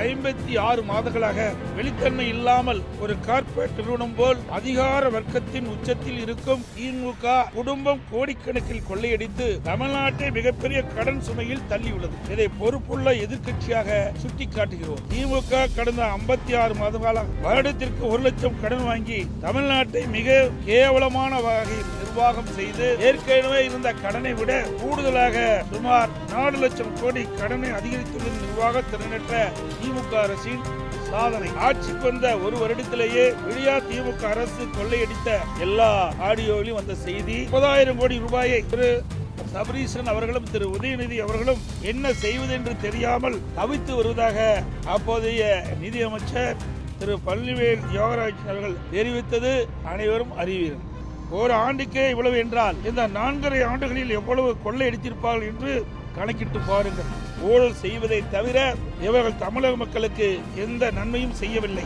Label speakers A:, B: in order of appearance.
A: 56 மாதங்களாக வெளித்தன்மை இல்லாமல் ஒரு கார்ப்பரேட் நிறுவனம் போல் அதிகார வர்க்கத்தின் உச்சத்தில் இருக்கும் திமுக குடும்பம் கோடிக்கணக்கில் கொள்ளையடித்து தமிழ்நாட்டை மிகப்பெரிய கடன் சுமையில் தள்ளியுள்ளது. இதை பொறுப்புள்ள எதிர்க்கட்சியாக சுட்டிக்காட்டுகிறோம். திமுக கடந்த 56 மாத காலம் வருடத்திற்கு 1 லட்சம் கடன் வாங்கி தமிழ்நாட்டை மிக கேவலமான வகையில் நிர்வாகம் செய்து ஏற்கனவே இருந்த கடனை விட கூடுதலாக சுமார் 4 லட்சம் கோடி கடனை அதிகரித்துள்ள நிர்வாக திறனற்ற திமுக அரசின் சாதனை. ஆட்சிக்கு வந்த ஒரு வருடத்திலேயே விடியா திமுக அரசு கொள்ளையடித்த எல்லா ஆடியோவிலும் வந்த செய்தி 30,000 கோடி ரூபாயை திரு சபரீசன் அவர்களும் திரு உதயநிதி அவர்களும் என்ன செய்வது என்று தெரியாமல் தவித்து வருவதாக அப்போதைய நிதியமைச்சர் திரு பழனிவேல் யோகராஜ் அவர்கள் தெரிவித்தது அனைவரும் அறிவீர்கள். ஒரு ஆண்டுக்கே இவ்வளவு என்றால் இந்த 4.5 ஆண்டுகளில் எவ்வளவு கொள்ளையடித்திருப்பார்கள் என்று கணக்கிட்டு பாருங்கள். ஊழல் செய்வதை தவிர இவர்கள் தமிழக மக்களுக்கு எந்த நன்மையும் செய்யவில்லை.